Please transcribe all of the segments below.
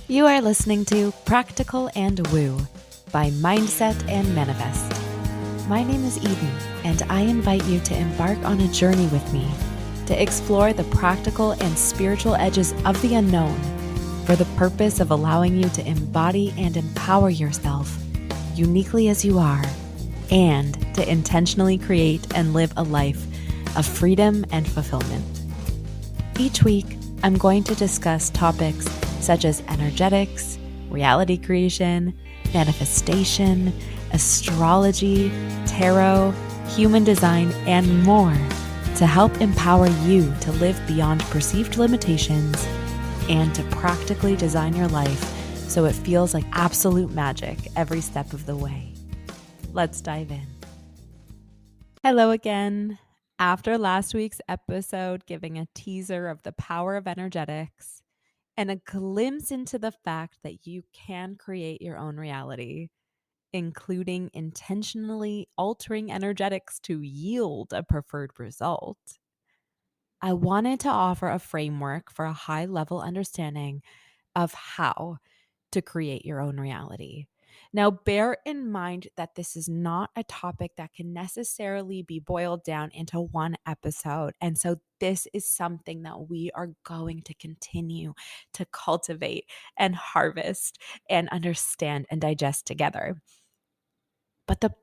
You are listening to Practical and Woo by Mindset and Manifest. My name is Eden, and I invite you to embark on a journey with me to explore the practical and spiritual edges of the unknown for the purpose of allowing you to embody and empower yourself uniquely as you are, and to intentionally create and live a life of freedom and fulfillment. Each week, I'm going to discuss topics such as energetics, reality creation, manifestation, astrology, tarot, human design, and more to help empower you to live beyond perceived limitations and to practically design your life so it feels like absolute magic every step of the way. Let's dive in. Hello again. After last week's episode giving a teaser of the power of energetics and a glimpse into the fact that you can create your own reality, including intentionally altering energetics to yield a preferred result, I wanted to offer a framework for a high-level understanding of how to create your own reality. Now, bear in mind that this is not a topic that can necessarily be boiled down into one episode. And so, this is something that we are going to continue to cultivate and harvest and understand and digest together. But the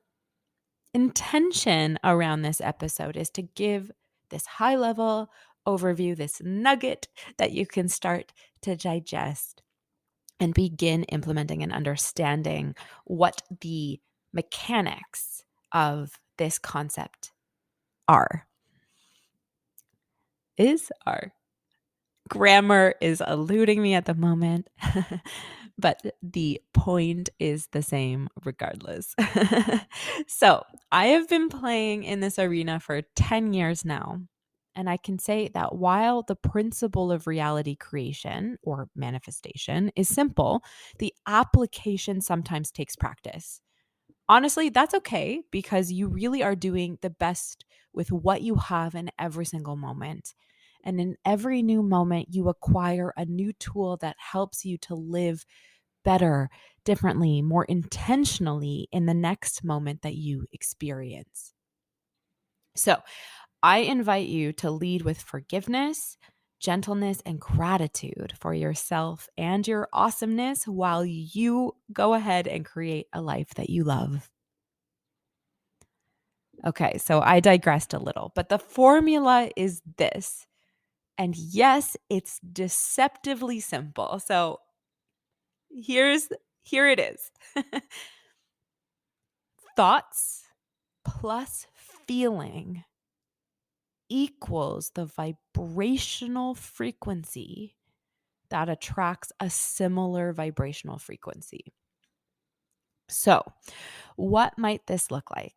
intention around this episode is to give this high level overview, this nugget that you can start to digest and begin implementing and understanding what the mechanics of this concept are. Grammar is eluding me at the moment, but the point is the same regardless. So I have been playing in this arena for 10 years now. And I can say that while the principle of reality creation or manifestation is simple, the application sometimes takes practice. Honestly, that's okay because you really are doing the best with what you have in every single moment. And in every new moment, you acquire a new tool that helps you to live better, differently, more intentionally in the next moment that you experience. So, I invite you to lead with forgiveness, gentleness, and gratitude for yourself and your awesomeness while you go ahead and create a life that you love. Okay, so I digressed a little, but the formula is this. And yes, it's deceptively simple. So here it is. Thoughts plus feeling equals the vibrational frequency that attracts a similar vibrational frequency. So, what might this look like?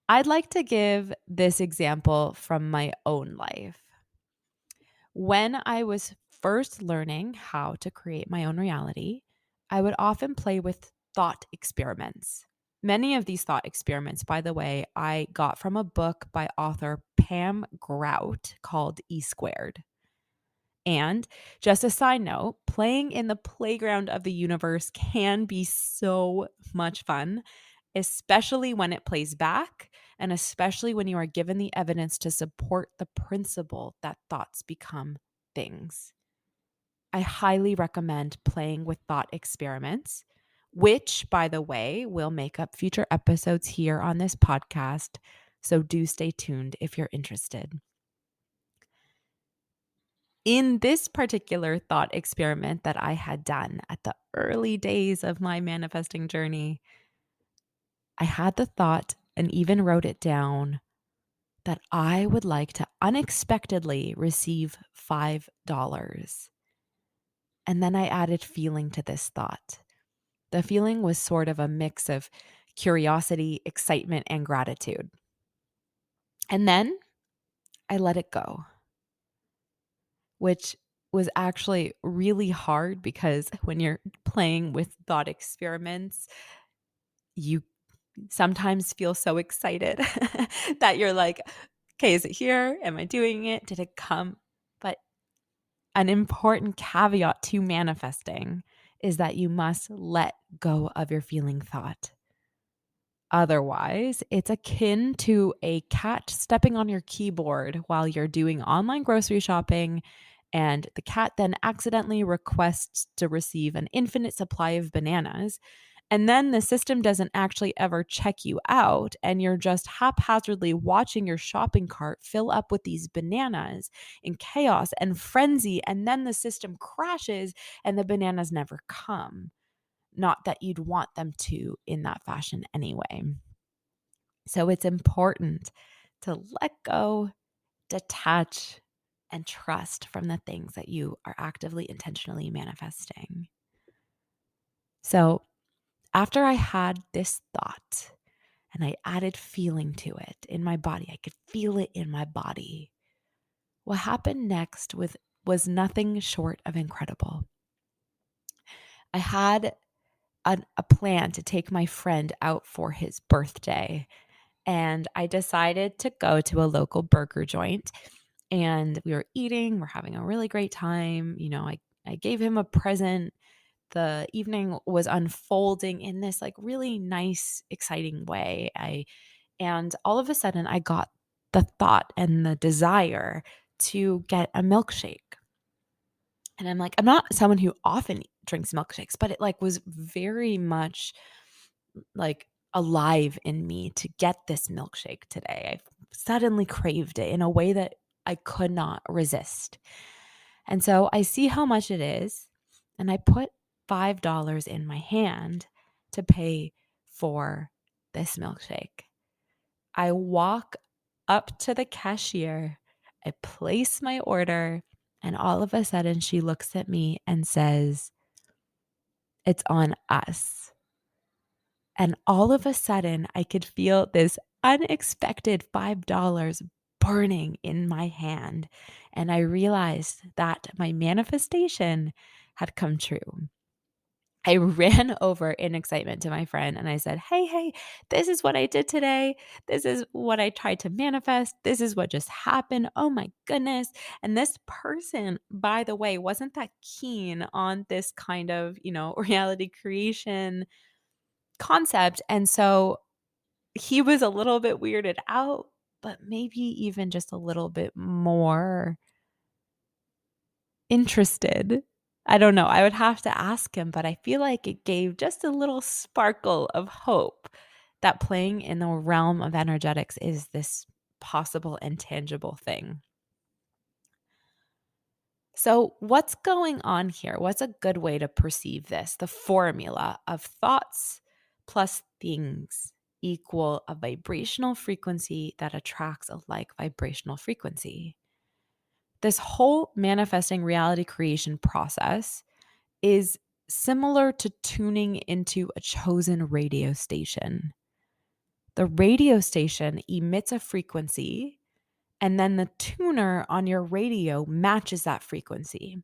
I'd like to give this example from my own life. When I was first learning how to create my own reality, I would often play with thought experiments. Many of these thought experiments, by the way, I got from a book by author Pam Grout called E Squared. And just a side note, playing in the playground of the universe can be so much fun, especially when it plays back and especially when you are given the evidence to support the principle that thoughts become things. I highly recommend playing with thought experiments, which, by the way, will make up future episodes here on this podcast. So do stay tuned if you're interested. In this particular thought experiment that I had done at the early days of my manifesting journey, I had the thought and even wrote it down that I would like to unexpectedly receive $5. And then I added feeling to this thought. The feeling was sort of a mix of curiosity, excitement, and gratitude. And then I let it go, which was actually really hard because when you're playing with thought experiments, you sometimes feel so excited that you're like, okay, is it here? Am I doing it? Did it come? But an important caveat to manifesting is that you must let go of your feeling thought. Otherwise, it's akin to a cat stepping on your keyboard while you're doing online grocery shopping, and the cat then accidentally requests to receive an infinite supply of bananas. And then the system doesn't actually ever check you out, and you're just haphazardly watching your shopping cart fill up with these bananas in chaos and frenzy. And then the system crashes and the bananas never come. Not that you'd want them to in that fashion anyway. So it's important to let go, detach, and trust from the things that you are actively, intentionally manifesting. So after I had this thought and I added feeling to it in my body, I could feel it in my body. What happened next was nothing short of incredible. I had a plan to take my friend out for his birthday, and I decided to go to a local burger joint, and we were eating, we're having a really great time. I gave him a present. The evening was unfolding in this like really nice, exciting way. And all of a sudden I got the thought and the desire to get a milkshake. And I'm like, I'm not someone who often drinks milkshakes, but it like was very much like alive in me to get this milkshake today. I suddenly craved it in a way that I could not resist. And so I see how much it is, and I put $5 in my hand to pay for this milkshake. I walk up to the cashier, I place my order, and all of a sudden she looks at me and says, "It's on us." And all of a sudden, I could feel this unexpected $5 burning in my hand. And I realized that my manifestation had come true. I ran over in excitement to my friend and I said, Hey, this is what I did today. This is what I tried to manifest. This is what just happened. Oh my goodness. And this person, by the way, wasn't that keen on this kind of, reality creation concept. And so he was a little bit weirded out, but maybe even just a little bit more interested. I don't know. I would have to ask him, but I feel like it gave just a little sparkle of hope that playing in the realm of energetics is this possible and tangible thing. So, what's going on here? What's a good way to perceive this? The formula of thoughts plus things equal a vibrational frequency that attracts a like vibrational frequency. This whole manifesting reality creation process is similar to tuning into a chosen radio station. The radio station emits a frequency, and then the tuner on your radio matches that frequency.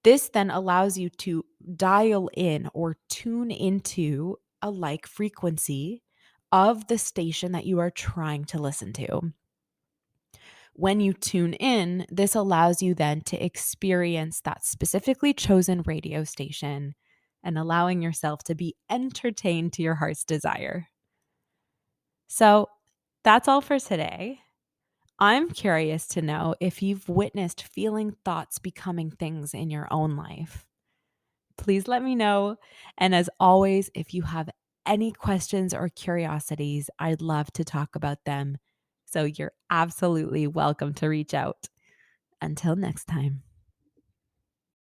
This then allows you to dial in or tune into a like frequency of the station that you are trying to listen to. When you tune in, this allows you then to experience that specifically chosen radio station and allowing yourself to be entertained to your heart's desire. So that's all for today. I'm curious to know if you've witnessed feeling thoughts becoming things in your own life. Please let me know. And as always, if you have any questions or curiosities, I'd love to talk about them. So you're absolutely welcome to reach out. Until next time.